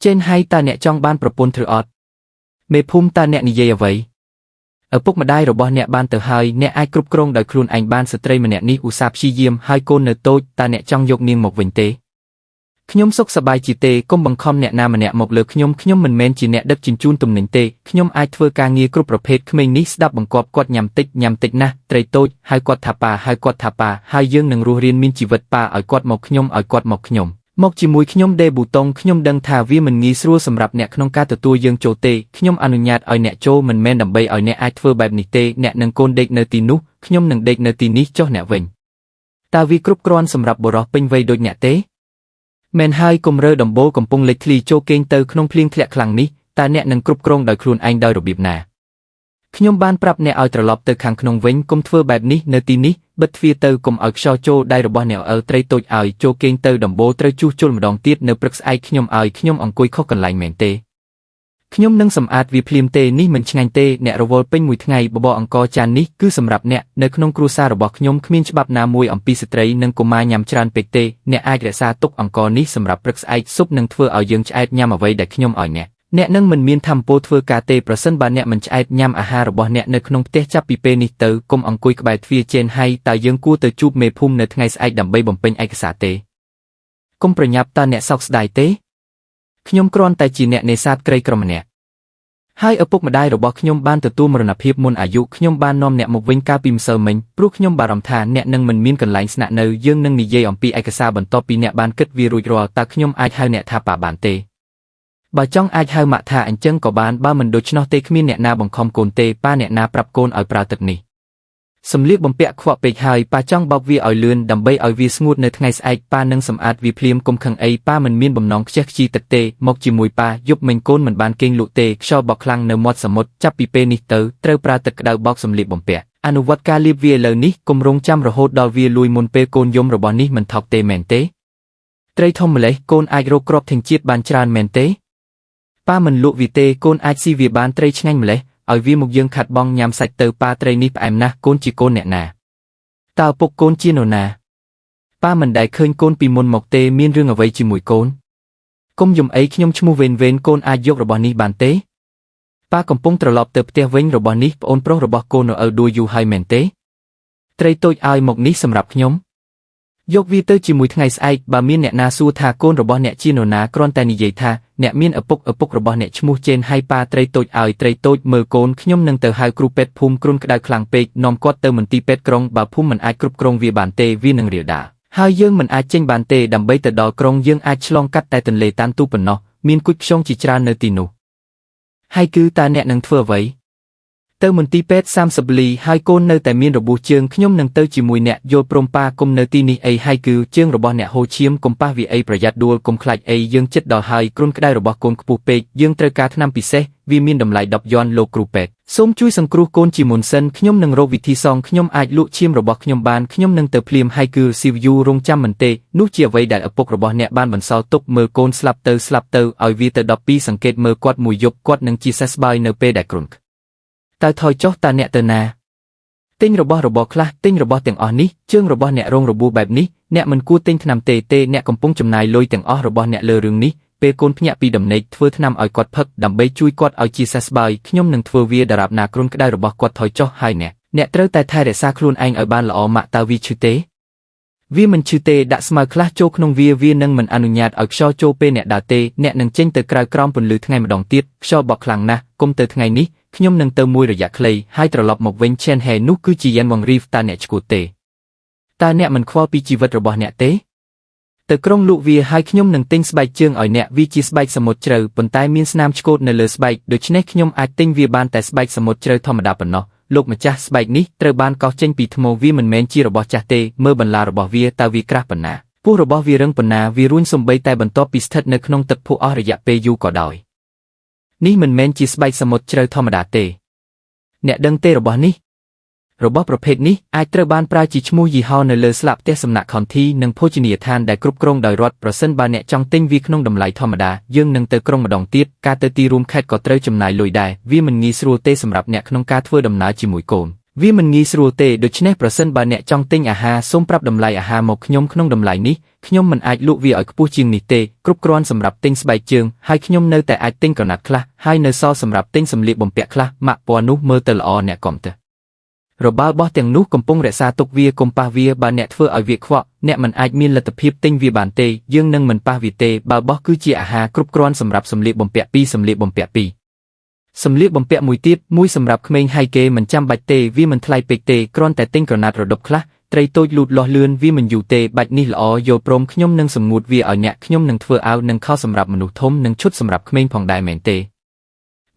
ចេនហើយតើអ្នកចង់បានប្រពន្ធឬអត់មេភូមិតើអ្នកនិយាយអ្វីឪពុកម្ដាយរបស់អ្នកបានទៅហើយអ្នកអាចគ្រប់គ្រងដោយខ្លួនឯងបានស្ត្រីម្នាក់នេះឧស្សាហ៍ព្យាយាមហើយកូននៅតូចតើអ្នកចង់យកនាងមកវិញទេខ្ញុំសុខសប្បាយជាទេកុំបង្ខំអ្នកណាម្នាក់មកលើខ្ញុំមិនមែនជាអ្នកដឹកជញ្ជូនទំនិញទេខ្ញុំអាចធ្វើការងារគ្រប់ប្រភេទក្មេងនេះស្ដាប់បង្គាប់គាត់ញ៉ាំតិចណាស់ត្រីតូចហើយគាត់ថាប៉ាហើយយើងនឹងរស់រានមានជីវិតប៉ាឲ្យគាត់មកខ្ញុំមកជាមួយខ្ញុំដេប៊ូតុងខ្ញុំដឹងថាវាមិនងាយស្រួលសម្រាប់អ្នកក្នុងការទទួលយើងចូលទេខ្ញុំអនុញ្ញាតឲ្យអ្នកចូលមិនមែនដើម្បីឲ្យអ្នកអាចធ្វើបែបនេះទេអ្នកនឹងកូនដេកនៅទីនោះខ្ញុំនឹងដេកនៅទីនេះចុះអ្នកវិញតើវាគ្រប់គ្រាន់សម្រាប់បុរសពេញវ័យដូចអ្នកទេមែនហើយកុំរើដំបូលកំពុងលេចធ្លីចូលគេងទៅក្នុងភ្លៀងធ្លាក់ខ្លាំងនេះតើអ្នកនឹងគ្រប់គ្រងដោយខ្លួនឯងដោយរបៀបណាខ្ញុំបានប្រាប់អ្នកឲ្យត្រឡប់ទៅខាងក្នុងវិញកុំធ្វើបែបនេះនៅទីនេះបិទទ្វារទៅកុំឲ្យខ្យល់ចូលដៃរបស់អ្នកត្រីតូចឲ្យចូលគេងទៅដំបូលត្រូវជួសជុលម្ដងទៀតនៅព្រឹកស្អែកខ្ញុំអង្គុយខុសកន្លែងមែនទេខ្ញុំនឹងសម្អាតវាភ្លាមទេនេះមិនឆ្ងាញ់ទេអ្នករវល់ពេញមួយថ្ងៃបបរអង្ករចាននេះគឺសម្រាប់អ្នកនៅក្នុងគ្រួសាររបស់ខ្ញុំគ្មានច្បាប់ណាមួយអំពីស្ត្រីនិងកុមារញ៉ាំច្រើនពេកទេអ្នកអាចរក្សាទុកអង្ករនេះសម្រាប់ព្រឹកស្អែកស៊ុបនឹងធ្វើឲ្យយើងឆ្អែតញ៉ាំអ្វីដែលខ្ញុំឲ្យអ្នកនឹងមិនមានថាមពលធ្វើការទេប្រសិនបើអ្នកមិនឆ្អែតញ៉ាំអាហាររបស់អ្នកនៅក្នុងផ្ទះចាប់ពីពេលនេះទៅកុំអង្គុយក្បែរទ្វារចេនហើយតើយើងគួរទៅជួបមេភូមិនៅថ្ងៃស្អែកដើម្បីបំពេញឯកសារទេកុំប្រញាប់តើអ្នកសោកស្ដាយទេខ្ញុំគ្រាន់តែជាអ្នកនេសាទក្រីក្រម្នាក់ហើយឪពុកម្ដាយរបស់ខ្ញុំបានទទួលមរណភាពមុនអាយុខ្ញុំបាននាំអ្នកមកវិញកាលពីម្សិលមិញព្រោះខ្ញុំបារម្ភថាអ្នកនឹងមិនមានកន្លែងស្នាក់នៅយើងនឹងនិយាយអំពីឯកសារបន្ទាប់ពីអ្នកបានគិតវារួចរាល់តើខ្ញុំអាចហៅអ្នកថាប៉ាបានទេបើចង់អាចហៅម៉ាក់ថាអញ្ចឹងក៏បានបើមិនដូច្នោះទេគ្មានអ្នកណាបង្ខំកូនទេប៉ាអ្នកណាប្រាប់កូនឲ្យប្រើទឹកនេះសម្លៀកបំពាក់ខ្វក់ពេកហើយប៉ាចង់បោកវាឲ្យលឿនដើម្បីឲ្យវាស្ងួតនៅថ្ងៃស្អែកប៉ានឹងសម្អាតវាភ្លាមកុំខឹងអីប៉ាមិនមានបំណងខ្ជះខ្ជាយទឹកទេមកជាមួយប៉ាយប់មិញកូនមិនបានគេងលក់ទេខ្យល់បក់ខ្លាំងនៅមាត់សមុទ្រចាប់ពីពេលនេះទៅត្រូវប្រើទឹកក្តៅបោកសម្លៀកបំពាក់អនុវត្តការលាបវាឥឡូវនេះកុំរងចាំរហូតដល់វាលួយមុនពេលកូនយំរបស់នេះមិនថោកទេមែនទេត្រីធំម្លេះកូនអាចរកគ្រាប់ធញ្ញជាតិបានច្រើនមែនទេប៉ាមិនលក់វាទេកូនអាចស៊ីវាបានត្រីឆ្ងាញ់ម្លេះឲ្យវាមកយើងខាត់បងញ៉ាំសាច់ទៅប៉ាត្រីនេះផ្អែមណាស់កូនជាកូនអ្នកណាតើឪពុកកូនជានរណាប៉ាមិនដែលឃើញកូនពីមុនមកទេមានរឿងអ្វីជាមួយកូនកុំយំអីខ្ញុំឈ្មោះវេនកូនអាចយករបស់នេះបានទេប៉ាកំពុងត្រឡប់ទៅផ្ទះវិញរបស់នេះប្អូនប្រុសរបស់កូននៅដួលយូរហើយមែនទេត្រីតូចឲ្យមកនេះសម្រាប់ខ្ញុំយកវាទៅជាមួយថ្ងៃស្អែកបើមានអ្នកណាសួរថាកូនរបស់អ្នកជានរណាគ្រាន់តែនិយាយថាអ្នកមានឪពុករបស់អ្នកឈ្មោះចេនហើយប៉ាត្រីតូចឲ្យត្រីតូចមើលកូនខ្ញុំនឹងទៅហៅគ្រូពេទ្យភូមិគ្រុនក្តៅខ្លាំងពេកនាំគាត់ទៅមន្ទីរពេទ្យក្រុងបើភូមិមិនអាចគ្រប់គ្រងវាបានទេវានឹងរាលដាលហើយយើងមិនអាចចេញបានទេដើម្បីទៅដល់ក្រុងយើងអាចឆ្លងកាត់តែទន្លេតាន់ទូប៉ុណ្ណោះមានគុជខ្យងជាច្រើននៅទីនោះហើយគឺតើអ្នកនឹងធ្វើអ្វីទៅមន្ទីរពេទ្យ30លីហើយកូននៅតែមានរបួសជើងខ្ញុំនឹងទៅជាមួយអ្នកយល់ព្រមប៉ាគុំនៅទីនេះអីហើយគឺជើងរបស់អ្នកហូរឈាមកុំប៉ះវាអីប្រយ័ត្នដួលកុំខ្លាចអីយើងចិត្តដល់ហើយគ្រុនក្តៅរបស់កូនខ្ពស់ពេកយើងត្រូវការថ្នាំពិសេសវាមានតម្លៃ10យ៉នលោកគ្រូពេទ្យសូមជួយសង្គ្រោះកូនជាមុនសិនខ្ញុំនឹងរកវិធីសងខ្ញុំអាចលក់ឈាមរបស់ខ្ញុំបានខ្ញុំនឹងទៅភ្លាមហើយគឺស៊ីវយូរងចាំមិនទេនោះជាអ្វីដែលឪពុករបស់អ្នកបានបន្សល់ទុកមើលកូនស្លាប់ទៅឲ្យវាទៅ12សង្កេតមើលគាត់មួយយប់គាត់នឹងជាសះស្បើយនៅពេលដែលគ្រុនតើថយចុះតើអ្នកទៅណាទិញរបស់របរខ្លះទិញរបស់ទាំងអស់នេះជើងរបស់អ្នករងរបួសបែបនេះអ្នកមិនគួរទិញថ្នាំទេអ្នកកំពុងចំណាយលុយទាំងអស់របស់អ្នកលើរឿងនេះពេលកូនភ្ញាក់ពីដំណេកធ្វើថ្នាំឲ្យគាត់ផឹកដើម្បីជួយគាត់ឲ្យជាសះស្បើយខ្ញុំនឹងធ្វើវាដរាបណាគ្រុនក្តៅរបស់គាត់ថយចុះហើយអ្នកត្រូវតែថែរក្សាខ្លួនឯងឲ្យបានល្អម៉ាក់តើវាឈឺទេវាមិនឈឺទេដាក់ស្មៅខ្លះចូលក្នុងវានឹងមិនអនុញ្ញាតឲ្យខ្យល់ចូលពេលអ្នកដើរទេអ្នកនឹងចេញទៅក្រៅក្រោមពន្លឺថ្ងៃម្ដងទៀតខ្យល់បក់ខ្លាំងណាស់គុំទៅថ្ងៃនេះខ្ញុំនឹងទៅមួយរយៈខ្លីហើយត្រឡប់មកវិញឆេនហេនោះគឺជាយ៉ានវងរីហ្វតើអ្នកឈួតទេតើអ្នកមិនខ្វល់ពីជីវិតរបស់អ្នកទេទៅក្រុងលក់វាហើយខ្ញុំនឹងទិញស្បែកជើងឲ្យអ្នកវាជាស្បែកសមុទ្រជ្រៅប៉ុន្តែមានស្នាមឆ្កូតនៅលើស្បែកដូច្នេះខ្ញុំអាចទិញវាបានតែស្បែកសមុទ្រជ្រៅធម្មតាប៉ុណ្ណោះលោកម្ចាស់ស្បែកនេះត្រូវបានកោសចេញពីថ្មវាមិនមែនជារបស់ចាស់ទេមើលបន្លារបស់វាតើវាក្រាស់ប៉ុណ្ណាពោះរបស់វារឹងប៉ុណ្ណាវារួញសំបីតែបន្ទាប់ពីស្ថិតនៅក្នុងទឹកភក់អស់រយៈពេលយូរក៏ដោយនេះមិនមែនជាស្បែកសមុទ្រជ្រៅធម្មតាទេអ្នកដឹងទេរបស់នេះរបស់ប្រភេទនេះអាចត្រូវបានប្រើជាឈ្មោះយីហោនៅលើស្លាកផ្ទះសំណាក់ខនធីនិងភោជនីយដ្ឋានដែលគ្រប់គ្រងដោយរដ្ឋប្រសិនបើអ្នកចង់ទិញវាក្នុងតម្លៃធម្មតាយើងនឹងទៅក្រុងម្ដងទៀតការទៅទីរួមខេត្តក៏ត្រូវចំណាយលុយដែរវាមិនងាយស្រួលទេសម្រាប់អ្នកក្នុងការធ្វើដំណើរជាមួយកូនវាមិនងាយស្រួលទេដូច្នេះប្រសិនបើអ្នកចង់ទិញអាហារសូមប្រាប់តម្លៃអាហារមកខ្ញុំក្នុងតម្លៃនេះ ខ្ញុំមិនអាចលក់វាឲ្យខ្ពស់ជាងនេះទេគ្រប់គ្រាន់សម្រាប់ទិញស្បែកជើងហើយខ្ញុំនៅតែអាចទិញក្រណាត់ខ្លះហើយនៅសល់សម្រាប់ទិញសម្លៀកបំពាក់ខ្លះម៉ាក់ពណ៌នោះមើលទៅល្អអ្នកកុំទៅរបាល់បោះទាំងនោះកំពុងរក្សាទុកវាកុំប៉ះវាបើអ្នកធ្វើឲ្យវាខ្វក់អ្នកមិនអាចមានលទ្ធភាពទិញវាបានទេយើងនឹងមិនប៉ះវាទេបាល់បោះគឺជាអាហារគ្រប់គ្រាន់សម្រាប់សម្លៀកបំពាក់ពីរសម្លៀកបំពាក់ពីរសម្លៀកបំពាក់មួយទៀតមួយសម្រាប់ក្មេងហើយគេមិនចាំបាច់ទេវាមិនថ្លៃពេកទេគ្រាន់តែទិញក្រណាត់រដប់ខ្លះត្រីតូចលូតលាស់លឿនវាមិនយូរទេបាច់នេះល្អយល់ព្រមខ្ញុំនឹងសម្ងួតវាឲ្យអ្នកខ្ញុំនឹងធ្វើអាវនិងខោសម្រាប់មនុស្សធំនិងឈុតសម្រាប់ក្មេងផងដែរមែនទេ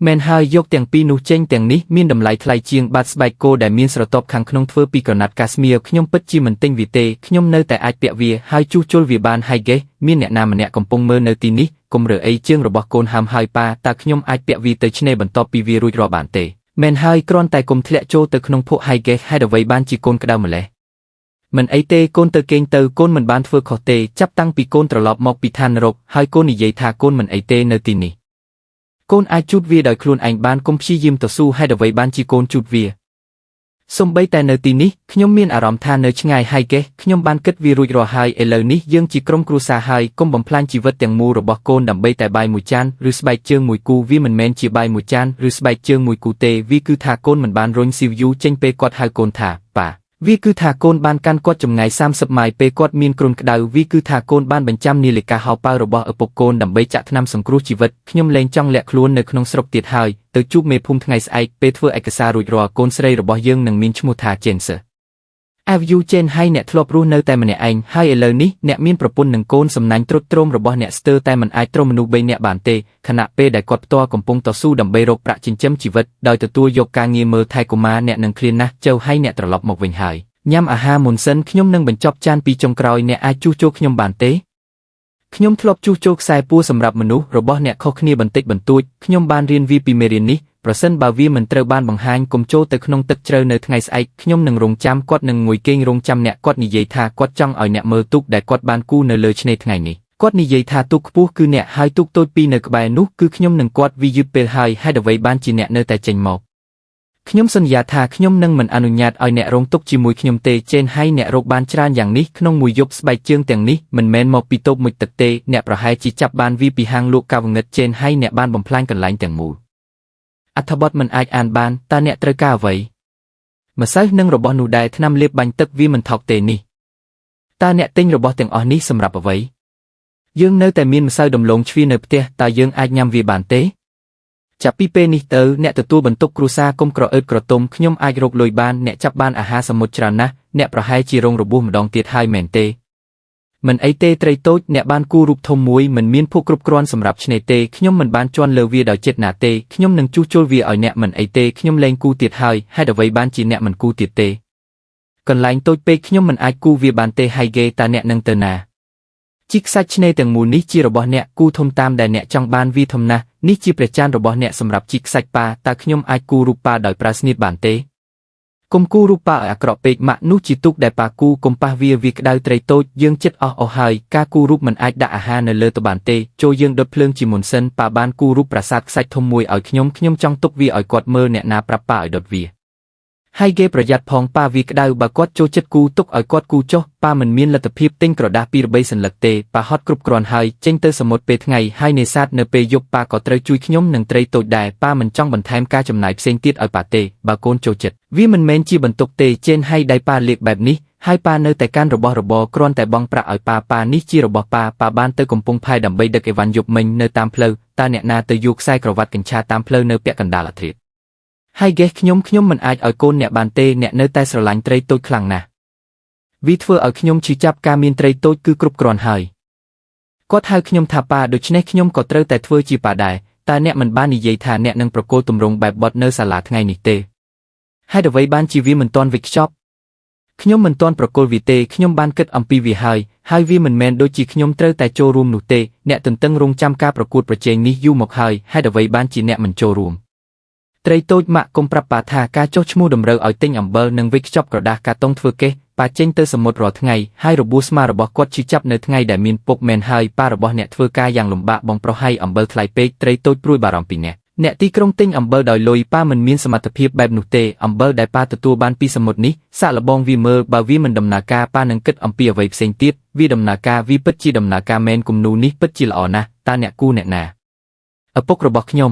មែនហើយយកទាំងពីរនោះចេញទាំងនេះមានតម្លៃថ្លៃជាងបាតស្បែកគោដែលមានស្រទាប់ខាងក្នុងធ្វើពីក្រណាត់កាស្មៀរខ្ញុំពិតជាមិនទិញវាទេខ្ញុំនៅតែអាចពាក់វាហើយជួសជុលវាបានហើយហ្គេមានអ្នកណាម្នាក់កំពុងមើលនៅទីនេះកុំរើអីជើងរបស់កូនហាមហើយប៉ាតើខ្ញុំអាចពាក់វាទៅឆ្នេរបន្ទាប់ពីវារួចរាល់បានទេមែនហើយគ្រាន់តែកុំធ្លាក់ចូលទៅក្នុងភក់ហើយហ្គេហេតុអ្វីបានជាកូនក្តៅម្លេះមិនអីទេកូនទៅគេងទៅកូនមិនបានធ្វើខុសទេចាប់តាំងពីកូនត្រឡប់មកពីឋាននរកហើយកូននិយាយថាកូនមិនអីទេនៅទីនេះកូនអាចជូតវាដោយខ្លួនឯងបានកុំព្យាយាមតស៊ូហេតុអ្វីបានជាកូនជូតវាសូម្បីតែនៅទីនេះខ្ញុំមានអារម្មណ៍ថានៅឆ្ងាយហើយគេខ្ញុំបានគិតវារួចរាល់ហើយឥឡូវនេះយើងជាក្រុមគ្រួសារហើយកុំបំផ្លាញជីវិតទាំងមូលរបស់កូនដើម្បីតែបាយមួយចានឬស្បែកជើងមួយគូវាមិនមែនជាបាយមួយចានឬស្បែកជើងមួយគូទេវាគឺថាកូនមិនបានរុញស៊ីវយូចេញពេលគាត់ហៅកូនថាប៉ាវាគឺថាកូនបានកាន់គាត់ចម្ងាយ30ម៉ាយពេលគាត់មានគ្រុនក្តៅវាគឺថាកូនបានបញ្ចាំនាឡិកាហោប៉ៅរបស់ឪពុកកូនដើម្បីចាក់ថ្នាំសង្គ្រោះជីវិតខ្ញុំលែងចង់លាក់ខ្លួននៅក្នុងស្រុកទៀតហើយទៅជួបមេភូមិថ្ងៃស្អែកពេលធ្វើឯកសាររួចរាល់កូនស្រីរបស់យើងនឹងមានឈ្មោះថាចេនសឺHave you ចេនហើយអ្នកធ្លាប់រស់នៅតែម្នាក់ឯងហើយឥឡូវនេះអ្នកមានប្រពន្ធនិងកូនសំណាញ់ទ្រុឌទ្រោមរបស់អ្នកស្ទើរតែមិនអាចទ្រាំមនុស្ស3នាក់បានទេខណៈពេលដែលគាត់ផ្ទាល់កំពុងតស៊ូដើម្បីរកប្រាក់ចិញ្ចឹមជីវិតដោយទទួលយកការងារមើលថែកុមារអ្នកនឹងឃ្លានណាស់ចៅហើយអ្នកត្រឡប់មកវិញហើយញ៉ាំអាហារមុនសិនខ្ញុំនឹងបញ្ចប់ចានពីចុងក្រោយអ្នកអាចជួសជុលខ្ញុំបានទេខ្ញុំធ្លាប់ជួសជុលខ្សែពួរសម្រាប់មនុស្សរបស់អ្នកខុសគ្នាបន្តិចបន្តួចខ្ញុំបានរៀនវាពីមេរៀននេះប្រសិនបើវាមិនត្រូវបានបង្ហាញកុំចូលទៅក្នុងទឹកជ្រៅនៅថ្ងៃស្អែកខ្ញុំនឹងរងចាំគាត់នឹងងុយគេងរងចាំអ្នកគាត់និយាយថាគាត់ចង់ឲ្យអ្នកមើលទូកដែលគាត់បានគូនៅលើឆ្នេរថ្ងៃនេះគាត់និយាយថាទូកខ្ពស់គឺអ្នកហើយទូកតូចពីរនៅក្បែរនោះគឺខ្ញុំនឹងគាត់វាយឺតពេលហើយហេតុអ្វីបានជាអ្នកនៅតែចេញមកខ្ញុំសន្យាថាខ្ញុំនឹងមិនអនុញ្ញាតឲ្យអ្នករងទុក្ខជាមួយខ្ញុំទេចេនហើយអ្នករកបានច្រើនយ៉ាងនេះក្នុងមួយយប់ស្បែកជើងទាំងនេះមិនមែនមកពីតូបមួយទឹកទេអ្នកប្រហែលជាចាប់បានវាពីហាងលក់កាវងឹតចេនហើយអ្នកបានបំផ្លាញកន្លែងទាំងមូលអត្ថបទមិនអាចអានបានតើអ្នកត្រូវការអ្វីម្សៅនិងរបស់នោះដែរថ្នាំលាបបាញ់ទឹកវាមិនថោកទេនេះតើអ្នកទិញរបស់ទាំងអស់នេះសម្រាប់អ្វីយើងនៅតែមានម្សៅដំឡូងជ្វានៅផ្ទះតើយើងអាចញ៉ាំវាបានទេចាប់ពីពេលនេះទៅអ្នកទទួលបន្ទុកគ្រួសារកុំក្រអឺតក្រទុំខ្ញុំអាចរកលុយបានអ្នកចាប់បានអាហារសមុទ្រច្រើនណាស់អ្នកប្រហែលជារងរបួសម្ដងទៀតហើយមែនទេមិនអីទេត្រីតូចអ្នកបានគូរូបធំមួយមិនមានភក់គ្រប់គ្រាន់សម្រាប់ឆ្នេរទេខ្ញុំមិនបានជន់លើវាដោយចិត្តណាទេខ្ញុំនឹងជួសជុលវាឲ្យអ្នកមិនអីទេខ្ញុំលែងគូទៀតហើយហេតុអ្វីបានជាអ្នកមិនគូទៀតទេកន្លែងតូចពេកខ្ញុំមិនអាចគូវាបានទេហើយហ្គេតើអ្នកនឹងទៅណាជីកសាច់ឆ្នេរទាំងមូលនេះជារបស់អ្នកគូធំតាមដែលអ្នកចង់បានវាធំណាស់នេះជាព្រះចានរបស់អ្នកសម្រាប់ជីកសាច់ប៉ាតើខ្ញុំអាចគូរូបប៉ាដោយប្រើស្នៀតបានទេកុំគូរូបប៉ាឲ្យអាក្រក់ពេកម៉ាក់នោះជាទូកដែលប៉ាគូកុំប៉ះវាក្តៅត្រីតូចយើងចិត្តអស់ហើយការគូរូបមិនអាចដាក់អាហារនៅលើទៅបានទេចូលយើងដុតភ្លើងជាមុនសិនប៉ាបានគូរូបប្រាសាទខ្សាច់ធំមួយឲ្យខ្ញុំចង់ទុកវាឲ្យគាត់មើលអ្នកណាប្រាប់ប៉ាឲ្យដុតវាហើយគេប្រយ័ត្នផងប៉ាវាក្តៅបើគាត់ចូលចិត្តគូទុកឲ្យគាត់គូចុះប៉ាមិនមានលទ្ធភាពទិញក្រដាសពីរបីសន្លឹកទេប៉ាហត់គ្រប់គ្រាន់ហើយចេញទៅសមុទ្រពេលថ្ងៃហើយនេសាទនៅពេលយប់ប៉ាក៏ត្រូវជួយខ្ញុំនឹងត្រីតូចដែរប៉ាមិនចង់បន្ថែមការចំណាយផ្សេងទៀតឲ្យប៉ាទេបើកូនចូលចិត្តវាមិនមែនជាបន្ទុកទេចេនហើយដៃប៉ាលាកបែបនេះហើយប៉ានៅតែកាន់របស់របរគ្រាន់តែបង់ប្រាក់ឲ្យប៉ានេះជារបស់ប៉ាបានទៅកំពង់ផែដើម្បីដឹកអីវ៉ាន់យប់មិញនៅតាមផ្លូវតើអ្នកណាទៅយកខ្សែក្រវ៉ាត់កញ្ឆាតាមផ្លូវនៅពាក់កណ្ដាលអាធ្រាត្រហើយហ្គេខ្ញុំមិនអាចឲ្យកូនអ្នកបានទេអ្នកនៅតែស្រឡាញ់ត្រីតូចខ្លាំងណាស់វាធ្វើឲ្យខ្ញុំឈឺចាប់ការមានត្រីតូចគឺគ្រប់គ្រាន់ហើយគាត់ហៅខ្ញុំថាប៉ាដូច្នេះខ្ញុំក៏ត្រូវតែធ្វើជាប៉ាដែរតើអ្នកមិនបាននិយាយថាអ្នកនឹងប្រកល់ទម្រង់បែបបត់នៅសាលាថ្ងៃនេះទេហេតុអ្វីបានជាវាមិនទាន់វិកខ្ចប់ខ្ញុំមិនទាន់ប្រកល់វាទេខ្ញុំបានគិតអំពីវាហើយវាមិនមែនដូចជាខ្ញុំត្រូវតែចូលរួមនោះទេអ្នកទន្ទឹងរង់ចាំការប្រកួតប្រជែងនេះយូរមកហើយហេតុអ្វីបានជាអ្នកមិនចូលរួមត្រីតូចម៉ាក់កុំប្រាប់ប៉ាថាការចុះឈ្មោះតម្រូវឲ្យទិញអំបិលនិងវិកខ្ចប់ក្រដាសកាតុងធ្វើកេសប៉ាចេញទៅសមុទ្ររាល់ថ្ងៃហើយរបួសស្មារបស់គាត់ឈឺចាប់នៅថ្ងៃដែលមានពុកមែនហើយប៉ារបស់អ្នកធ្វើការយ៉ាងលំបាកបងប្រុសហើយអំបិលថ្លៃពេកត្រីតូចព្រួយបារម្ភពីអ្នក អ្នកទីក្រុងទិញអំបិលដោយលុយប៉ាមិនមានសមត្ថភាពបែបនោះទេអំបិលដែលប៉ាទទួលបានពីសមុទ្រនេះសាក់លបងវាមើលបើវាមិនដំណើរការប៉ានឹងគិតអំពីអ្វីផ្សេងទៀតវាដំណើរការវាពិតជាដំណើរការមែនគំនូរនេះពិតជាល្អណាស់តើអ្នកគូអ្នកណាឪពុករបស់ខ្ញុំ